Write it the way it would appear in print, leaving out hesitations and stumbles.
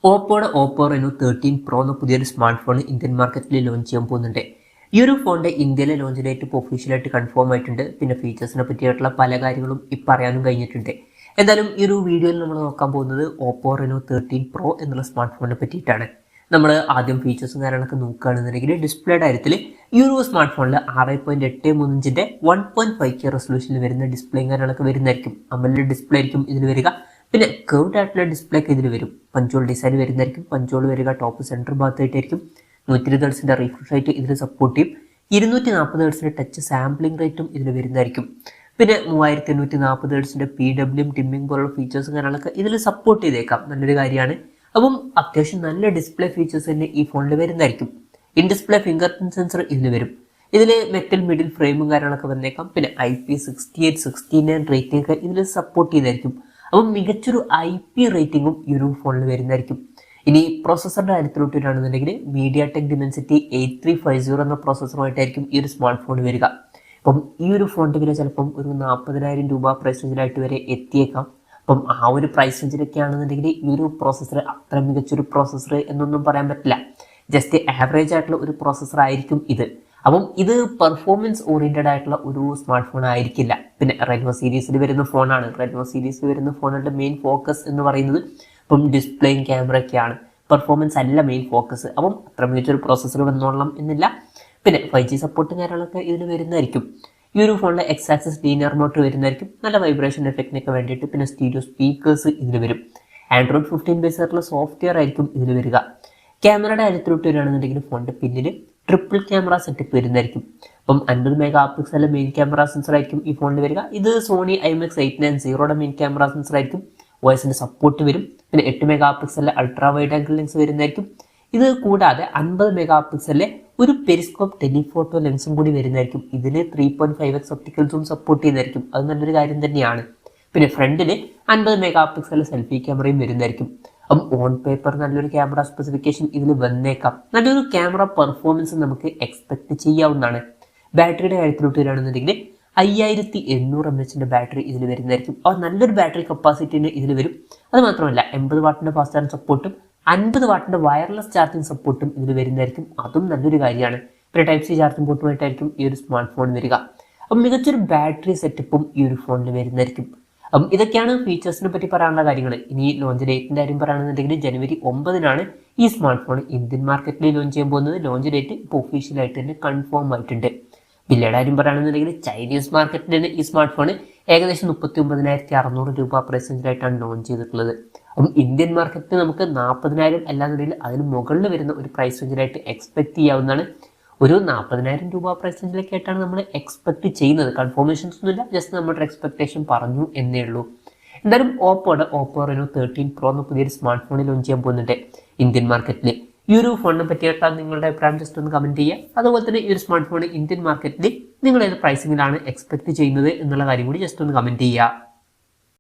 Oppo Reno 13 Pro എന്ന പുതിയൊരു smart phone Indian മാർക്കറ്റിൽ ലോഞ്ച് ചെയ്യാൻ പോകുന്നുണ്ട്. ഈ ഒരു ഫോണിന്റെ ഇന്ത്യയിലെ ലോഞ്ച് ഡേറ്റ് ഇപ്പോൾ ഒഫീഷ്യലായിട്ട് കൺഫേം ആയിട്ടുണ്ട്. പിന്നെ ഫീച്ചേഴ്സിനെ പറ്റിയിട്ടുള്ള പല കാര്യങ്ങളും ഇപ്പോൾ അറിയാനും കഴിഞ്ഞിട്ടുണ്ട്. എന്തായാലും ഈ ഒരു വീഡിയോയിൽ നമ്മൾ നോക്കാൻ പോകുന്നത് Oppo Reno 13 Pro എന്നുള്ള സ്മാർട്ട് ഫോണിനെ പറ്റിയിട്ടാണ്. നമ്മൾ ആദ്യം ഫീച്ചേഴ്സും കാര്യങ്ങളൊക്കെ നോക്കുകയാണെന്നുണ്ടെങ്കിൽ ഡിസ്പ്ലേയുടെ കാര്യത്തിൽ ഈ ഒരു സ്മാർട്ട് ഫോണിൽ 6.835 ഇഞ്ചിന്റെ 1.5K റെസൊല്യൂഷനിൽ വരുന്ന ഡിസ്പ്ലേയും കാര്യങ്ങളൊക്കെ വരുന്നതായിരിക്കും. AMOLED ഡിസ്പ്ലേ ആയിരിക്കും ഇതിൽ വരിക. പിന്നെ കർവ്ഡ് ആയിട്ടുള്ള ഡിസ്പ്ലേ ഒക്കെ ഇതിൽ വരും. പഞ്ചോൾ ഡിസൈൻ വരുന്നതായിരിക്കും. പഞ്ചോൾ വരിക ടോപ്പ് സെൻറ്റർ ഭാഗത്തായിട്ടായിരിക്കും. 120 ഹെർട്സിന്റെ റിഫ്രഷ് റേറ്റ് ഇതിൽ സപ്പോർട്ട് ചെയ്യും. 240 ഹെർട്സിന്റെ ടച്ച് സാമ്പിളിംഗ് റേറ്റും ഇതിൽ വരുന്നതായിരിക്കും. പിന്നെ 3840 ഹെർട്സിന്റെ PWM ടിമ്മിംഗ് പോലുള്ള ഫീച്ചേഴ്സും കാര്യങ്ങളൊക്കെ ഇതിൽ സപ്പോർട്ട് ചെയ്തേക്കാം. നല്ലൊരു കാര്യമാണ്. അപ്പം അത്യാവശ്യം നല്ല ഡിസ്പ്ലേ ഫീച്ചേഴ്സ് തന്നെ ഈ ഫോണിൽ വരുന്നതായിരിക്കും. In display finger print sensor ഇതിൽ വരും. ഇതിൽ മെറ്റൽ മിഡിൽ ഫ്രെയിമും കാര്യങ്ങളൊക്കെ വന്നേക്കാം. പിന്നെ IP68 69 റേറ്റിംഗ് ഒക്കെ ഇതിൽ സപ്പോർട്ട് ചെയ്തായിരിക്കും. അപ്പം മികച്ചൊരു IP റേറ്റിംഗും ഈ ഒരു ഫോണിൽ വരുന്നതായിരിക്കും. ഇനി പ്രോസസ്സറിന്റെ കാര്യത്തിലോട്ട് വരികയാണെന്നുണ്ടെങ്കിൽ mediatek dimensity 8350 എന്ന പ്രോസസ്സറുമായിട്ടായിരിക്കും ഈ ഒരു സ്മാർട്ട് ഫോൺ വരിക. അപ്പം ഈ ഒരു ഫോണിന്റെ വില ചിലപ്പം ഒരു 40,000 രൂപ പ്രൈസ് റേഞ്ചിലായിട്ട് വരെ എത്തിയേക്കാം. അപ്പം ആ ഒരു പ്രൈസ് റേഞ്ചിലൊക്കെ ആണെന്നുണ്ടെങ്കിൽ ഈ ഒരു പ്രോസസ്സർ അത്ര മികച്ചൊരു പ്രോസസ്സർ എന്നൊന്നും പറയാൻ പറ്റില്ല. ജസ്റ്റ് ആവറേജ് ആയിട്ടുള്ള ഒരു പ്രോസസ്സർ ആയിരിക്കും ഇത്. അപ്പം ഇത് പെർഫോമൻസ് ഓറിയന്റഡ് ആയിട്ടുള്ള ഒരു സ്മാർട്ട് ഫോൺ ആയിരിക്കില്ല. പിന്നെ റെനോ സീരീസിൽ വരുന്ന ഫോണാണ്. റെനോ സീരീസിൽ വരുന്ന ഫോണുകളുടെ മെയിൻ ഫോക്കസ് എന്ന് പറയുന്നത് ഇപ്പം ഡിസ്പ്ലേയും ക്യാമറയൊക്കെയാണ്. പെർഫോമൻസ് അല്ല മെയിൻ ഫോക്കസ്. അപ്പം അത്ര മികച്ചൊരു പ്രോസസ്സർ വന്നോളണം എന്നില്ല. പിന്നെ 5G സപ്പോർട്ടും കാര്യങ്ങളൊക്കെ ഇതിന് വരുന്നതായിരിക്കും. ഈ ഒരു ഫോണിലെ X-ആക്സിസ് ലീനിയർ മോട്ടർ വരുന്നതായിരിക്കും. നല്ല വൈബ്രേഷൻ എഫക്റ്റിനൊക്കെ വേണ്ടിയിട്ട്. പിന്നെ സ്റ്റീരിയോ സ്പീക്കേഴ്സ് ഇതിൽ വരും. Android 15 ബേസ് ആയിട്ടുള്ള സോഫ്റ്റ്വെയർ ആയിരിക്കും ഇതിൽ വരിക. ക്യാമറയുടെ കാര്യത്തിലോട്ട് വരികയാണെന്നുണ്ടെങ്കിൽ ഫോണിന്റെ പിന്നിൽ ട്രിപ്പിൾ ക്യാമറ സെറ്റപ്പ് വരുന്നതായിരിക്കും. അപ്പം 50 മെഗാ പിക്സലിലെ മെയിൻ ക്യാമറ സെൻസർ ആയിരിക്കും ഈ ഫോണിൽ വരിക. ഇത് Sony IMX890 main camera sensor ആയിരിക്കും. OSന്റെ സപ്പോർട്ട് വരും. പിന്നെ 8 മെഗാ പിക്സലിലെ അൾട്രാ വൈഡ് ആംഗിൾ ലെൻസ് വരുന്നതായിരിക്കും. ഇത് കൂടാതെ 50 മെഗാ പിക്സലിലെ ഒരു പെരിസ്കോപ്പ് ടെലിഫോട്ടോ ലെൻസും കൂടി വരുന്നതായിരിക്കും. ഇതിന് 3.5x ഒപ്റ്റിക്കൽ സൂം സപ്പോർട്ട് ചെയ്യുന്നതായിരിക്കും. അത് നല്ലൊരു കാര്യം തന്നെയാണ്. പിന്നെ ഫ്രണ്ടിൽ 50 മെഗാ പിക്സലിലെ സെൽഫി ക്യാമറയും വരുന്നതായിരിക്കും. അപ്പം ഓൺ പേപ്പർ നല്ലൊരു ക്യാമറ സ്പെസിഫിക്കേഷൻ ഇതിൽ വന്നേക്കാം. നല്ലൊരു ക്യാമറ പെർഫോമൻസ് നമുക്ക് എക്സ്പെക്ട് ചെയ്യാവുന്നതാണ്. ബാറ്ററിയുടെ കാര്യത്തിലോട്ട് വരികയാണെന്നുണ്ടെങ്കിൽ 5800 mAh ബാറ്ററി ഇതിൽ വരുന്നതായിരിക്കും. അപ്പോൾ നല്ലൊരു ബാറ്ററി കപ്പാസിറ്റിന് ഇതിൽ വരും. അത് മാത്രമല്ല 80 വാട്ടിന്റെ ഫാസ്റ്റ് ചാർജ് സപ്പോർട്ടും 50 വാട്ടിന്റെ വയർലെസ് ചാർജിങ് സപ്പോർട്ടും ഇതിൽ വരുന്നതായിരിക്കും. അതും നല്ലൊരു കാര്യമാണ്. പിന്നെ Type-C ചാർജിങ് പോർട്ടുമായിട്ടായിരിക്കും ഈ ഒരു സ്മാർട്ട് ഫോൺ വരിക. അപ്പം മികച്ചൊരു ബാറ്ററി സെറ്റപ്പും ഈ ഒരു ഫോണിൽ വരുന്നതായിരിക്കും. അപ്പം ഇതൊക്കെയാണ് ഫീച്ചേഴ്സിനെ പറ്റി പറയാനുള്ള കാര്യങ്ങൾ. ഇനി ലോഞ്ച് ഡേറ്റിന്റെ കാര്യം പറയുകയാണെന്നുണ്ടെങ്കിൽ January 9 ഈ സ്മാർട്ട് ഫോൺ ഇന്ത്യൻ മാർക്കറ്റിൽ ലോഞ്ച് ചെയ്യാൻ പോകുന്നത്. ലോഞ്ച് ഡേറ്റ് ഇപ്പോൾ ഒഫീഷ്യലായിട്ട് തന്നെ കൺഫേം ആയിട്ടുണ്ട്. വിലയുടെ കാര്യം പറയുകയാണെന്നുണ്ടെങ്കിൽ ചൈനീസ് മാർക്കറ്റിൽ തന്നെ ഈ സ്മാർട്ട് ഫോൺ ഏകദേശം 39,600 രൂപ പ്രൈസ് റേഞ്ചിലായിട്ടാണ് ലോഞ്ച് ചെയ്തിട്ടുള്ളത്. അപ്പം ഇന്ത്യൻ മാർക്കറ്റിൽ നമുക്ക് 40,000 അല്ലാന്നുണ്ടെങ്കിൽ അതിന് മുകളിൽ വരുന്ന ഒരു പ്രൈസ് റേഞ്ചിലായിട്ട് എക്സ്പെക്ട് ചെയ്യാവുന്നതാണ്. ഒരു 40,000 രൂപ പ്രൈസ് റേഞ്ചിലൊക്കെ ആയിട്ടാണ് നമ്മൾ എക്സ്പെക്ട് ചെയ്യുന്നത്. കൺഫർമേഷൻസ് ഒന്നുമില്ല, ജസ്റ്റ് നമ്മുടെ എക്സ്പെക്ടേഷൻ പറഞ്ഞു എന്നേ ഉള്ളൂ. എന്തായാലും Oppo Reno 13 Pro എന്ന പുതിയൊരു സ്മാർട്ട് ഫോണിൽ ലോഞ്ച് ചെയ്യാൻ പോകുന്നുണ്ട് ഇന്ത്യൻ മാർക്കറ്റിൽ. ഈ ഒരു ഫോണിനെ പറ്റിയിട്ട് നിങ്ങളുടെ അഭിപ്രായം ജസ്റ്റ് ഒന്ന് കമന്റ് ചെയ്യുക. അതുപോലെ തന്നെ ഈ ഒരു സ്മാർട്ട് ഫോൺ ഇന്ത്യൻ മാർക്കറ്റിൽ നിങ്ങൾ ഏത് പ്രൈസിങ്ങിലാണ് എക്സ്പെക്ട് ചെയ്യുന്നത് എന്നുള്ള കാര്യം കൂടി ജസ്റ്റ് ഒന്ന് കമന്റ് ചെയ്യുക.